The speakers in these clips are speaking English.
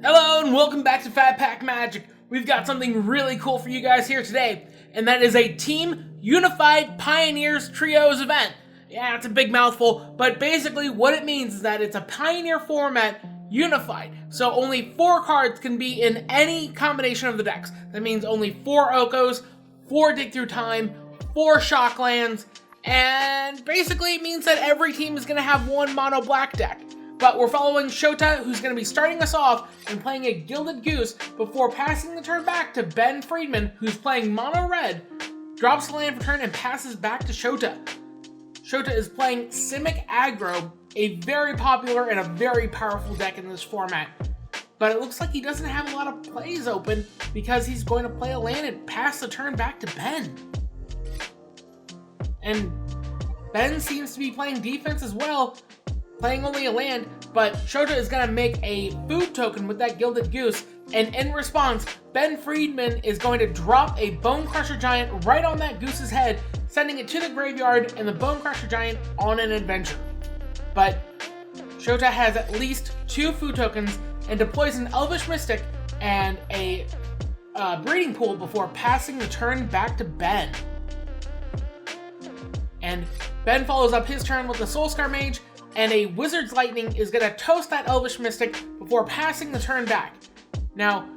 Hello and welcome back to Fat Pack Magic. We've got something really cool for you guys here today, and that is a Team Unified Pioneers Trios event. Yeah, it's a big mouthful, but basically what it means is that it's a Pioneer format unified. So only 4 cards can be in any combination of the decks. That means only 4 Okos, 4 Dig Through Time, 4 Shocklands, and basically it means that every team is going to have 1 mono black deck. But we're following Shota, who's going to be starting us off and playing a Gilded Goose before passing the turn back to Ben Friedman, who's playing mono red, drops the land for turn and passes back to Shota. Shota is playing Simic Aggro, a very popular and a very powerful deck in this format. But it looks like he doesn't have a lot of plays open because he's going to play a land and pass the turn back to Ben. And Ben seems to be playing defense as well, playing only a land, but Shota is going to make a food token with that Gilded Goose, and in response, Ben Friedman is going to drop a Bone Crusher Giant right on that goose's head, sending it to the graveyard and the Bone Crusher Giant on an adventure. But Shota has at least 2 food tokens and deploys an Elvish Mystic and a Breeding Pool before passing the turn back to Ben. And Ben follows up his turn with the Soulscar Mage, and a Wizard's Lightning is going to toast that Elvish Mystic before passing the turn back. Now,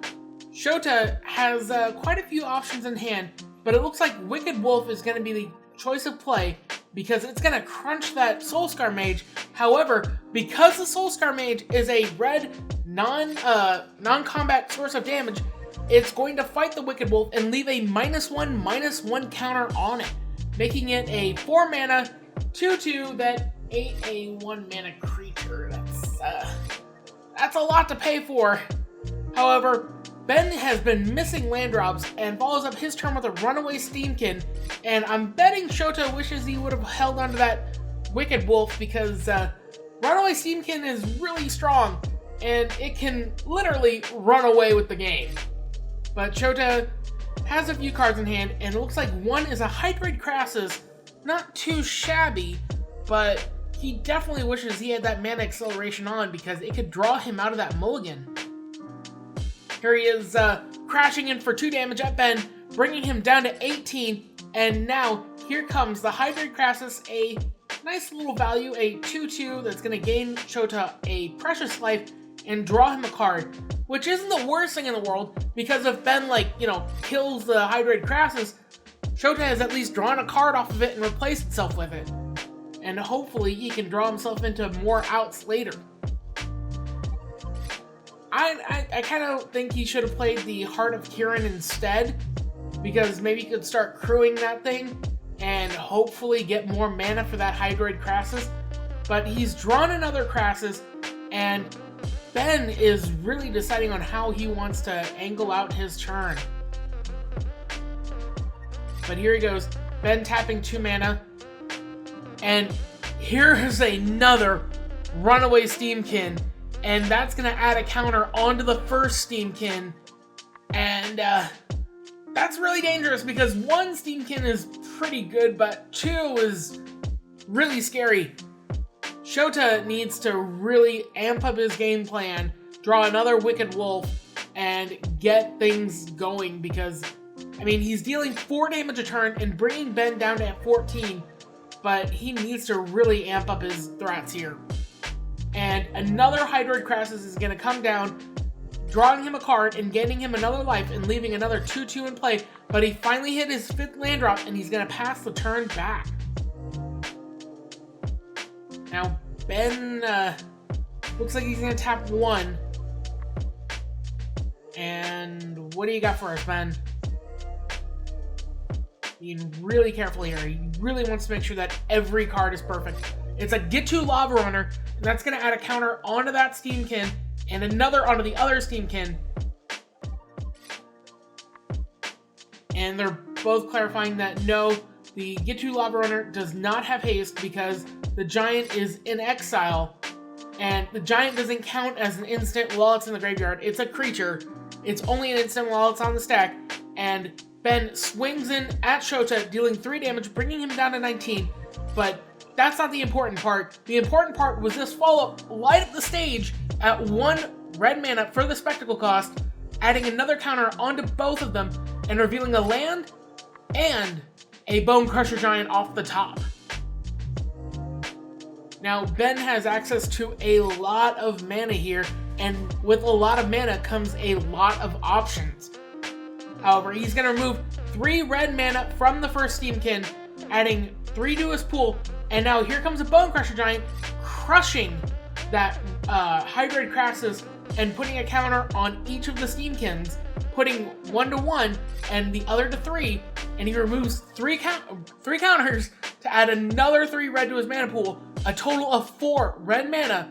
Shota has quite a few options in hand, but it looks like Wicked Wolf is going to be the choice of play because it's going to crunch that Soulscar Mage. However, because the Soulscar Mage is a red non-combat source of damage, it's going to fight the Wicked Wolf and leave a -1/-1 counter on it, making it a 4 mana 2/2 that ate a 1 mana creature. That's a lot to pay for. However, Ben has been missing land drops and follows up his turn with a Runaway Steamkin, and I'm betting Shota wishes he would have held onto that Wicked Wolf because Runaway Steamkin is really strong and it can literally run away with the game. But Shota has a few cards in hand, and it looks like one is a Hydroid Crassus. Not too shabby, but he definitely wishes he had that mana acceleration on because it could draw him out of that mulligan. Here he is crashing in for 2 damage at Ben, bringing him down to 18, and now here comes the Hydroid Crassus, a nice little value, a 2/2 that's going to gain Shota a Precious Life and draw him a card, which isn't the worst thing in the world because if Ben, kills the Hydroid Crassus, Shota has at least drawn a card off of it and replaced itself with it. And hopefully he can draw himself into more outs later. I kind of think he should have played the Heart of Kirin instead, because maybe he could start crewing that thing and hopefully get more mana for that Hydroid Crassus. But he's drawn another Crassus, and Ben is really deciding on how he wants to angle out his turn. But here he goes, Ben tapping 2 mana. And here's another Runaway Steamkin, and that's going to add a counter onto the first Steamkin, and that's really dangerous because 1 Steamkin is pretty good, but 2 is really scary. Shota needs to really amp up his game plan, draw another Wicked Wolf, and get things going because, he's dealing 4 damage a turn and bringing Ben down to 14, but he needs to really amp up his threats here. And another Hydroid Crassus is going to come down, drawing him a card and gaining him another life and leaving another 2/2 in play, but he finally hit his 5th land drop and he's going to pass the turn back. Now, Ben looks like he's going to tap 1. And what do you got for us, Ben? Being really careful here. He really wants to make sure that every card is perfect. It's a Get To Lava Runner, and that's going to add a counter onto that Steamkin, and another onto the other Steamkin. And they're both clarifying that no, the Get To Lava Runner does not have haste because the Giant is in exile, and the Giant doesn't count as an instant while it's in the graveyard. It's a creature. It's only an instant while it's on the stack, and Ben swings in at Shota, dealing 3 damage, bringing him down to 19, but that's not the important part. The important part was this follow-up light up the stage at 1 red mana for the spectacle cost, adding another counter onto both of them, and revealing a land and a Bone Crusher Giant off the top. Now, Ben has access to a lot of mana here, and with a lot of mana comes a lot of options. However, he's going to remove 3 red mana from the first Steamkin, adding 3 to his pool, and now here comes a Bone Crusher Giant, crushing that Hybrid Crassus and putting a counter on each of the Steamkins, putting 1 to 1 and the other to 3, and he removes 3 counters to add another 3 red to his mana pool, a total of 4 red mana,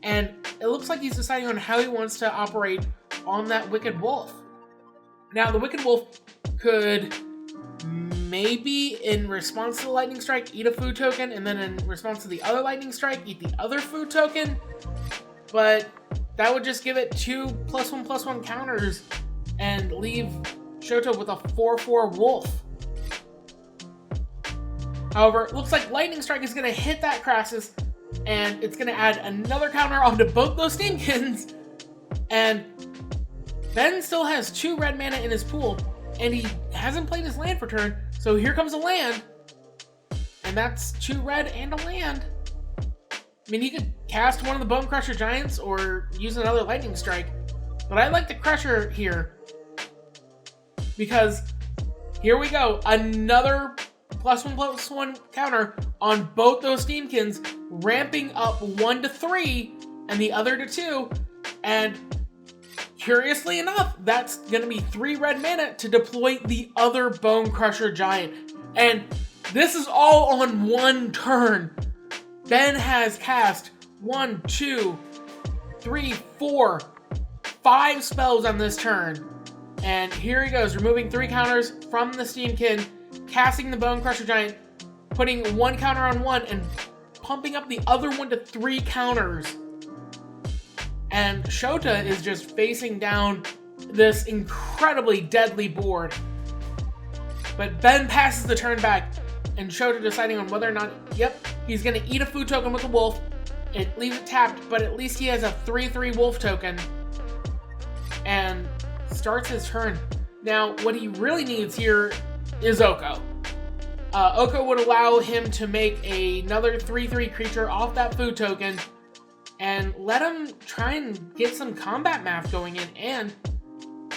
and it looks like he's deciding on how he wants to operate on that Wicked Wolf. Now, the Wicked Wolf could maybe, in response to the Lightning Strike, eat a food token, and then in response to the other Lightning Strike, eat the other food token, but that would just give it 2 +1/+1 counters and leave Shoto with a 4/4 wolf. However, it looks like Lightning Strike is going to hit that Crassus, and it's going to add another counter onto both those Steamkins, and Ben still has 2 red mana in his pool, and he hasn't played his land for turn, so here comes a land, and that's 2 red and a land. I mean, he could cast one of the Bone Crusher Giants or use another Lightning Strike, but I like the Crusher here, because here we go, another +1/+1 counter on both those Steamkins, ramping up 1 to 3 and the other to 2, and curiously enough, that's going to be 3 red mana to deploy the other Bone Crusher Giant. And this is all on 1 turn. Ben has cast 1, 2, 3, 4, 5 spells on this turn. And here he goes, removing 3 counters from the Steamkin, casting the Bone Crusher Giant, putting 1 counter on 1, and pumping up the other 1 to 3 counters. And Shota is just facing down this incredibly deadly board. But Ben passes the turn back, and Shota deciding on whether or not, yep, he's going to eat a food token with a wolf. It leaves it tapped, but at least he has a 3/3 wolf token. And starts his turn. Now, what he really needs here is Oko. Oko would allow him to make another 3/3 creature off that food token, and let him try and get some combat math going in, and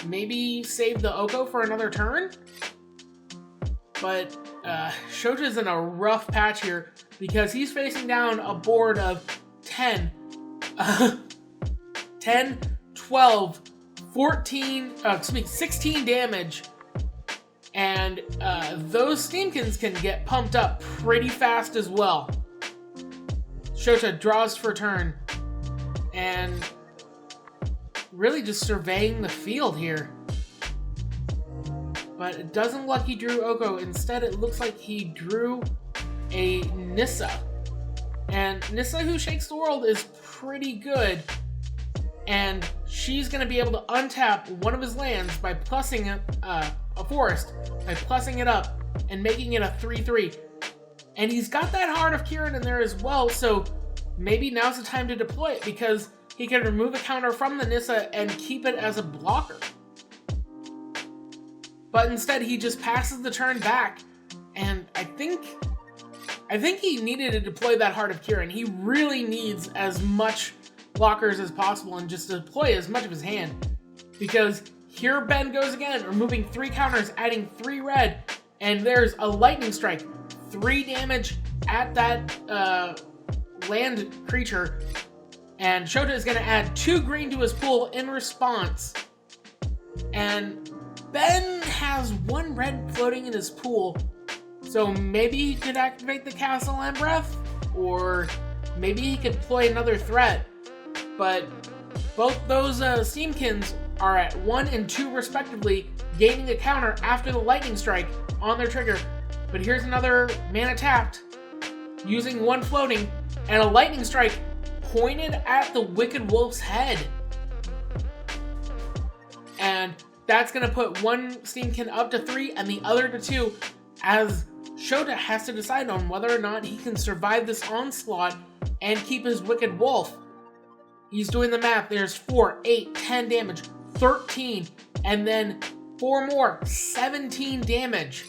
maybe save the Oko for another turn? But Shota's in a rough patch here, because he's facing down a board of 10, 12, 14, 16 damage, and those Steamkins can get pumped up pretty fast as well. Shota draws for turn, and really just surveying the field here. But it doesn't look like he drew Oko. Instead, it looks like he drew a Nissa. And Nissa, who shakes the world, is pretty good. And she's going to be able to untap one of his lands by plussing it, a forest, by plussing it up and making it a 3/3. And he's got that Heart of Kirin in there as well, so maybe now's the time to deploy it, because he can remove a counter from the Nissa and keep it as a blocker. But instead, he just passes the turn back, and I think he needed to deploy that Heart of Kirin. He really needs as much blockers as possible and just deploy as much of his hand, because here Ben goes again, removing 3 counters, adding 3 red, and there's a Lightning Strike, 3 damage at that land creature, and Shota is going to add 2 green to his pool in response, and Ben has 1 red floating in his pool, so maybe he could activate the Castle Land Breath, or maybe he could deploy another threat. But both those Steamkins are at 1 and 2 respectively, gaining a counter after the Lightning Strike on their trigger. But here's another mana tapped, using 1 floating, and a Lightning Strike pointed at the Wicked Wolf's head. And that's going to put 1 Steamkin up to 3 and the other to 2, as Shota has to decide on whether or not he can survive this onslaught and keep his Wicked Wolf. He's doing the math. There's 4, 8, 10 damage, 13, and then 4 more, 17 damage.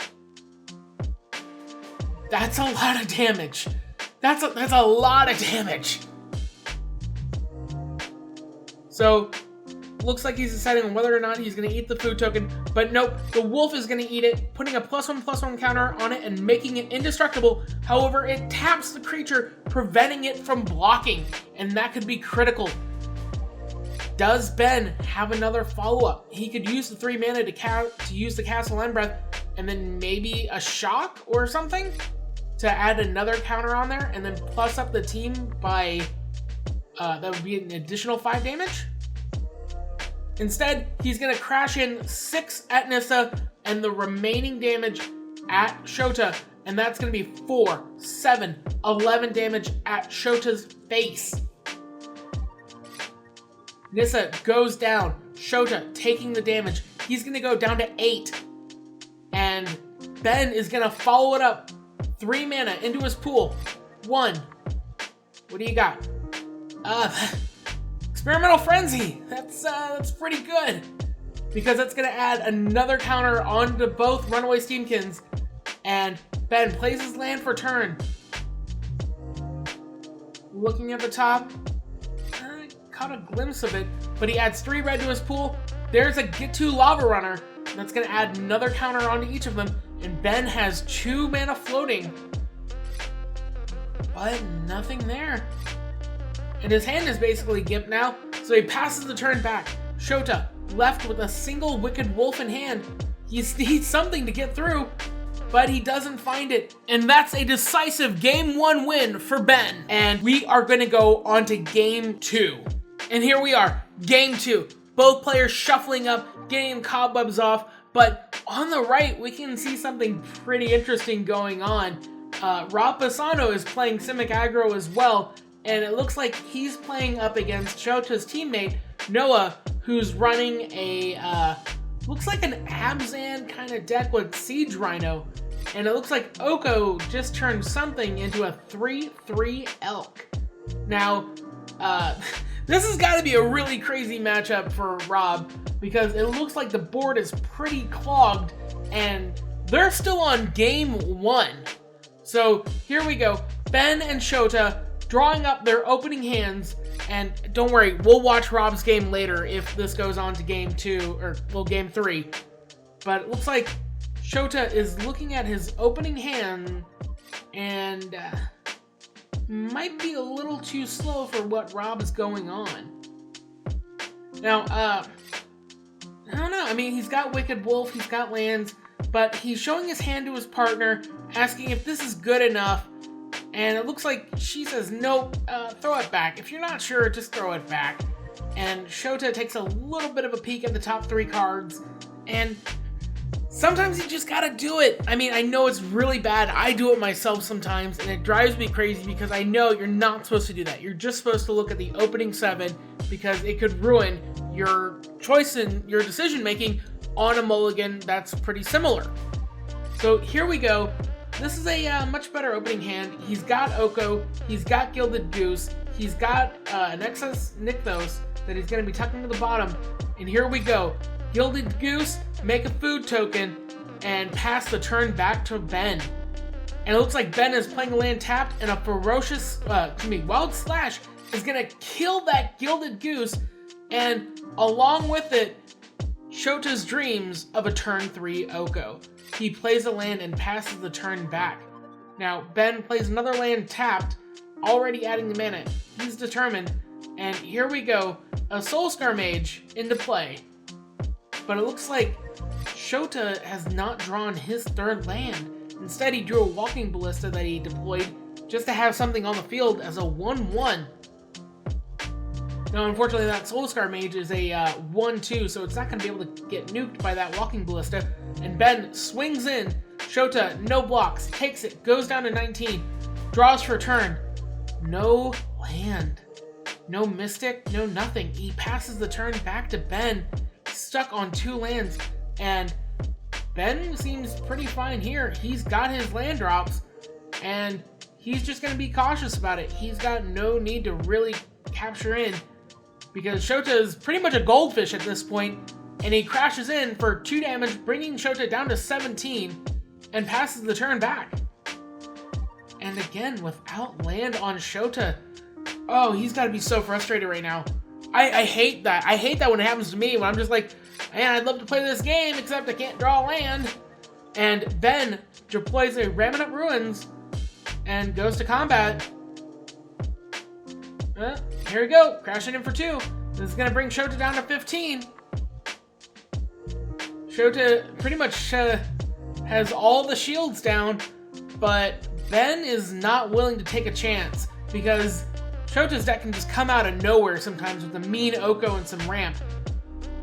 That's a lot of damage. That's a lot of damage. So, looks like he's deciding on whether or not he's going to eat the food token, but nope, the wolf is going to eat it, putting a +1/+1 counter on it and making it indestructible. However, it taps the creature, preventing it from blocking, and that could be critical. Does Ben have another follow-up? He could use the 3 mana to use the Castle End Breath, and then maybe a shock or something to add another counter on there, and then plus up the team by, that would be an additional 5 damage? Instead, he's going to crash in 6 at Nissa and the remaining damage at Shota, and that's going to be 4, 7, 11 damage at Shota's face. Nissa goes down, Shota taking the damage. He's going to go down to 8, and Ben is going to follow it up. 3 mana into his pool. 1. What do you got? Experimental Frenzy. That's pretty good. Because that's going to add another counter onto both Runaway Steamkins. And Ben plays his land for turn. Looking at the top, I caught a glimpse of it, but he adds 3 red to his pool. There's a Get To Lava Runner. That's going to add another counter onto each of them. And Ben has 2 mana floating. But nothing there. And his hand is basically gimped now, so he passes the turn back. Shota, left with a single Wicked Wolf in hand. He needs something to get through, but he doesn't find it. And that's a decisive Game 1 win for Ben. And we are going to go on to Game 2. And here we are, Game 2. Both players shuffling up, getting cobwebs off, but on the right, we can see something pretty interesting going on. Rob Bassano is playing Simic Aggro as well, and it looks like he's playing up against Shota's teammate, Noah, who's running a, looks like an Abzan kind of deck with Siege Rhino. And it looks like Oko just turned something into a 3/3 elk. Now, this has got to be a really crazy matchup for Rob, because it looks like the board is pretty clogged, and they're still on Game 1. So here we go. Ben and Shota drawing up their opening hands, and don't worry, we'll watch Rob's game later if this goes on to Game 2, or well, Game 3. But it looks like Shota is looking at his opening hand, and might be a little too slow for what Rob is going on. Now, I don't know. I mean, he's got Wicked Wolf, he's got lands, but he's showing his hand to his partner, asking if this is good enough, and it looks like she says, nope, throw it back. If you're not sure, just throw it back. And Shota takes a little bit of a peek at the top 3 cards, and sometimes you just gotta do it. I mean, I know it's really bad. I do it myself sometimes, and it drives me crazy because I know you're not supposed to do that. You're just supposed to look at the opening 7, because it could ruin your choice and your decision making on a mulligan that's pretty similar. So here we go. This is a much better opening hand. He's got Oko, he's got Gilded Goose, he's got an excess Nykthos that he's going to be tucking to the bottom. And here we go. Gilded Goose, make a food token, and pass the turn back to Ben. And it looks like Ben is playing a land tapped, and a ferocious, Wild Slash is going to kill that Gilded Goose, and along with it, Shota's dreams of a turn 3 Oko. He plays a land and passes the turn back. Now, Ben plays another land tapped, already adding the mana. He's determined, and here we go. A Soulscar Mage into play. But it looks like Shota has not drawn his 3rd land. Instead, he drew a Walking Ballista that he deployed just to have something on the field as a 1/1. Now, unfortunately, that Soulscar Mage is a 1/2, so it's not going to be able to get nuked by that Walking Ballista. And Ben swings in. Shota, no blocks, takes it, goes down to 19, draws for turn. No land. No Mystic, no nothing. He passes the turn back to Ben, stuck on 2 lands, and Ben seems pretty fine here. He's got his land drops, and he's just going to be cautious about it. He's got no need to really capture in. because Shota is pretty much a goldfish at this point, and he crashes in for 2 damage, bringing Shota down to 17, and passes the turn back. And again, without land on Shota, oh, he's got to be so frustrated right now. I hate that. I hate that when it happens to me, when I'm just like, man, I'd love to play this game, except I can't draw land. And Ben deploys a Ramming Up Ruins and goes to combat. Here we go, crashing in for 2. This is going to bring Shota down to 15. Shota pretty much has all the shields down, but Ben is not willing to take a chance because Shota's deck can just come out of nowhere sometimes with a mean Oko and some ramp.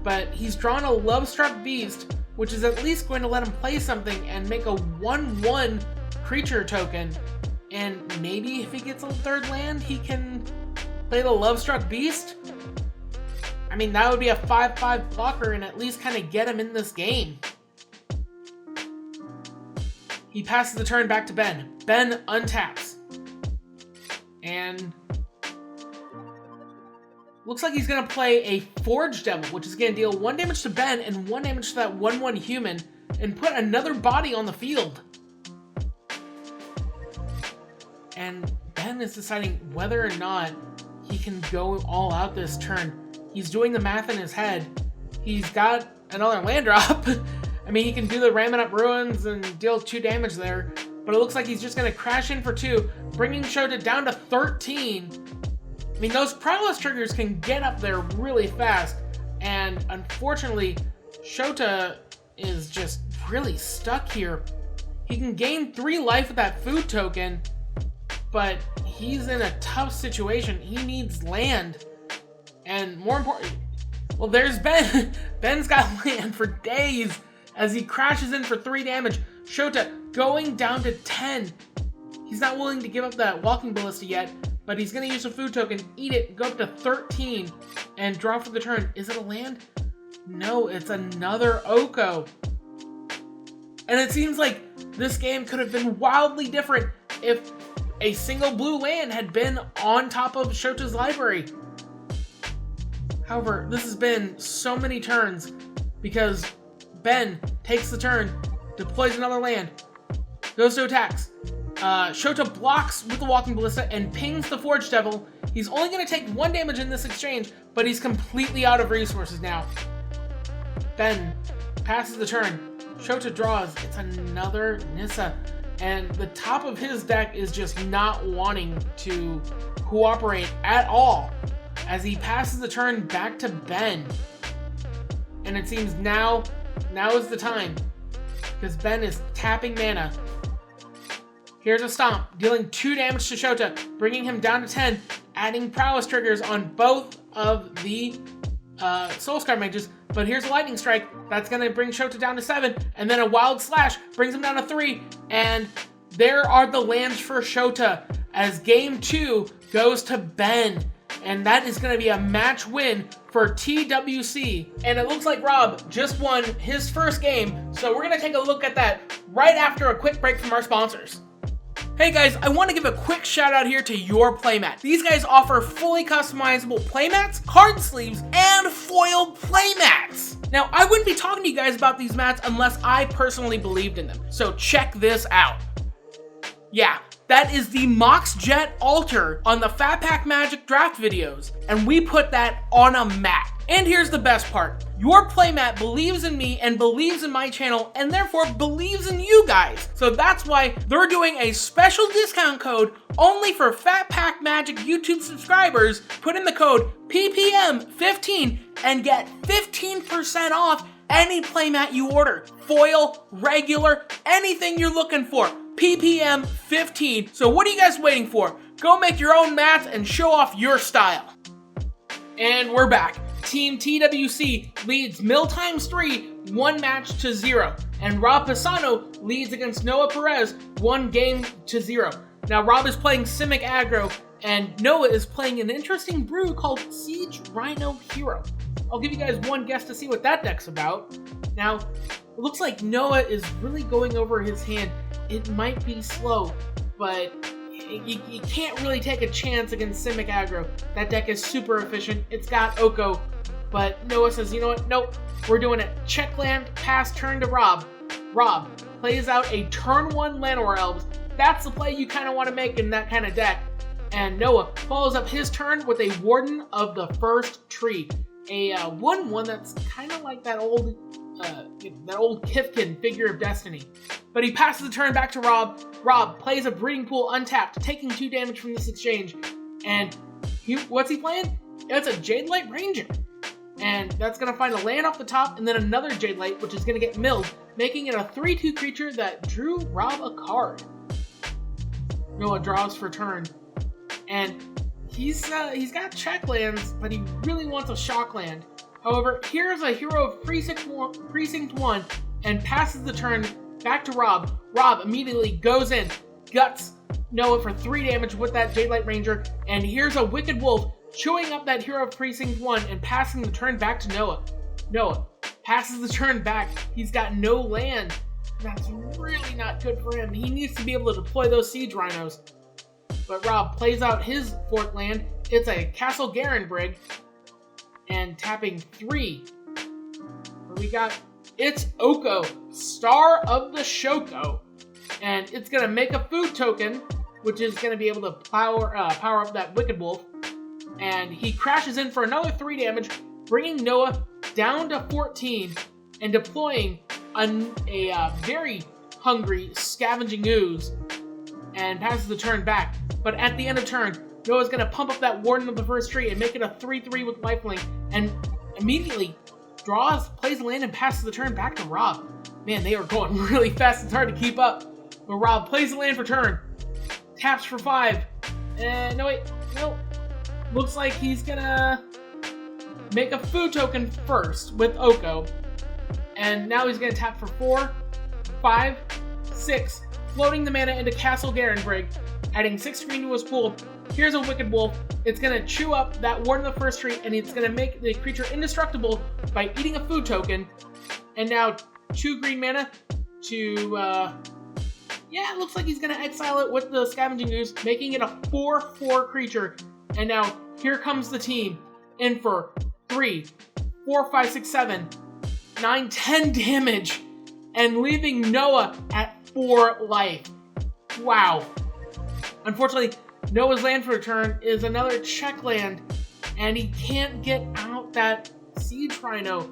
But he's drawn a Lovestruck Beast, which is at least going to let him play something and make a 1/1 creature token. And maybe if he gets a 3rd land, he can play the Lovestruck Beast? I mean, that would be a 5/5 blocker and at least kind of get him in this game. He passes the turn back to Ben. Ben untaps. And looks like he's going to play a Forge Devil, which is going to deal 1 damage to Ben and 1 damage to that 1/1 human, and put another body on the field. And Ben is deciding whether or not he can go all out this turn. He's doing the math in his head. He's got another land drop. I mean, he can do the Ramming Up Ruins and deal 2 damage there, but it looks like he's just going to crash in for 2, bringing Shota down to 13. I mean, those prowess triggers can get up there really fast, and unfortunately, Shota is just really stuck here. He can gain 3 life with that food token, but he's in a tough situation. He needs land, and more important, well, there's Ben. Ben's got land for days as he crashes in for 3 damage. Shota going down to 10. He's not willing to give up that Walking Ballista yet, but he's going to use a food token, eat it, go up to 13, and draw for the turn. Is it a land? No, it's another Oko. And it seems like this game could have been wildly different if a single blue land had been on top of Shota's library. However, this has been so many turns because Ben takes the turn, deploys another land, goes to attacks. Shota blocks with the Walking Ballista and pings the Forge Devil. He's only going to take 1 damage in this exchange, but he's completely out of resources now. Ben passes the turn. Shota draws. It's another Nissa. And the top of his deck is just not wanting to cooperate at all as he passes the turn back to Ben. And it seems now is the time because Ben is tapping mana. Here's a Stomp, dealing 2 damage to Shota, bringing him down to 10, adding prowess triggers on both of the Soulscar mages. But here's a Lightning Strike, that's going to bring Shota down to 7, and then a Wild Slash brings him down to 3, and there are the lands for Shota as Game 2 goes to Ben. And that is going to be a match win for TWC. And it looks like Rob just won his first game, so we're going to take a look at that right after a quick break from our sponsors. Hey guys, I want to give a quick shout out here to Your Playmat. These guys offer fully customizable playmats, card sleeves, and foil playmats. Now, I wouldn't be talking to you guys about these mats unless I personally believed in them. So check this out. Yeah, that is the Mox Jet Altar on the Fat Pack Magic draft videos, and we put that on a mat. And here's the best part. Your Playmat believes in me and believes in my channel and therefore believes in you guys. So that's why they're doing a special discount code only for Fat Pack Magic YouTube subscribers. Put in the code PPM15 and get 15% off any playmat you order. Foil, regular, anything you're looking for. PPM 15. So what are you guys waiting for? Go make your own mats and show off your style. And we're back. Team TWC leads Mill Times 3 1-0, and Rob Pisano leads against Noah Perez 1-0. Now Rob is playing Simic Aggro, and Noah is playing an interesting brew called Siege Rhino Hero. I'll give you guys one guess to see what that deck's about. Now, it looks like Noah is really going over his hand. It might be slow, but you can't really take a chance against Simic aggro. That deck is super efficient. It's got Oko, but Noah says, you know what? Nope, we're doing it. Check land, pass turn to Rob. Rob plays out a turn 1 Llanowar Elves. That's the play you kind of want to make in that kind of deck. And Noah follows up his turn with a Warden of the First Tree. A 1/1 that's kind of like that old Kifkin, Figure of Destiny. But he passes the turn back to Rob. Rob plays a Breeding Pool untapped, taking 2 damage from this exchange. And what's he playing? It's a Jadelight Ranger. And that's going to find a land off the top, and then another Jadelight, which is going to get milled, making it a 3/2 creature that drew Rob a card. Noah draws for turn. And he's got check lands, but he really wants a shockland. However, here's a Hero of Precinct 1 and passes the turn back to Rob. Rob immediately goes in, guts Noah for 3 damage with that Jadelight Ranger, and here's a Wicked Wolf chewing up that Hero of Precinct 1 and passing the turn back to Noah. Noah passes the turn back. He's got no land. That's really not good for him. He needs to be able to deploy those Siege Rhinos. But Rob plays out his 4th land. It's a Castle Garenbrig. And tapping 3. We got, it's Oko, Star of the Shoko. And it's going to make a food token, which is going to be able to power up that Wicked Wolf. And he crashes in for another 3 damage, bringing Noah down to 14 and deploying a very hungry Scavenging Ooze and passes the turn back. But at the end of turn, Noah's going to pump up that Warden of the First Tree and make it a 3/3 with lifelink, and immediately plays a land and passes the turn back to Rob. Man, they are going really fast. It's hard to keep up. But Rob plays the land for turn, taps for 5. No. Looks like he's going to make a food token first with Oko. And now he's going to tap for 4, 5, 6, floating the mana into Castle Garenbrig, adding 6 green to his pool. Here's a Wicked Wolf. It's going to chew up that Warden of the First Tree, and it's going to make the creature indestructible by eating a food token. And now 2 green mana to, it looks like he's going to exile it with the Scavenging Ooze, making it a 4/4 creature. And now here comes the team in for 3, 4, 5, 6, 7, 9, 10 damage, and leaving Noah at 4 life. Wow. Unfortunately, Noah's land for turn is another check land, and he can't get out that Siege Rhino.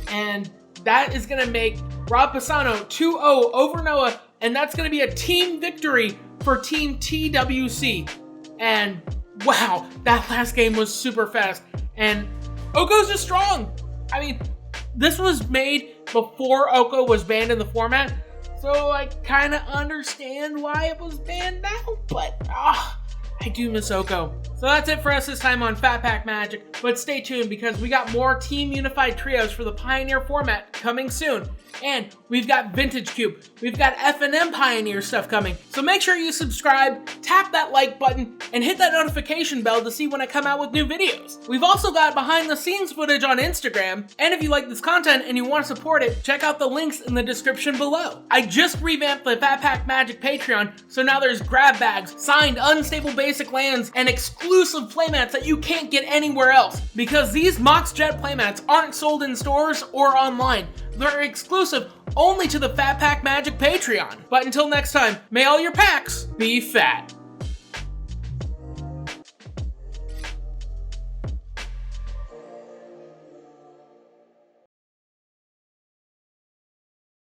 And that is going to make Rob Pisano 2-0 over Noah, and that's going to be a team victory for Team TWC. And wow, that last game was super fast. And Oko's just strong. I mean, this was made before Oko was banned in the format, so I kind of understand why it was banned now, but I do miss Oko. So that's it for us this time on Fat Pack Magic, but stay tuned because we got more Team Unified Trios for the Pioneer format coming soon. And we've got Vintage Cube, we've got F&M Pioneer stuff coming. So make sure you subscribe, tap that like button, and hit that notification bell to see when I come out with new videos. We've also got behind the scenes footage on Instagram, and if you like this content and you want to support it, check out the links in the description below. I just revamped the Fat Pack Magic Patreon, so now there's grab bags, signed unstable basic lands, and exclusive playmats that you can't get anywhere else, because these Mox Jet playmats aren't sold in stores or online. They're exclusive only to the Fat Pack Magic Patreon. But until next time, may all your packs be fat.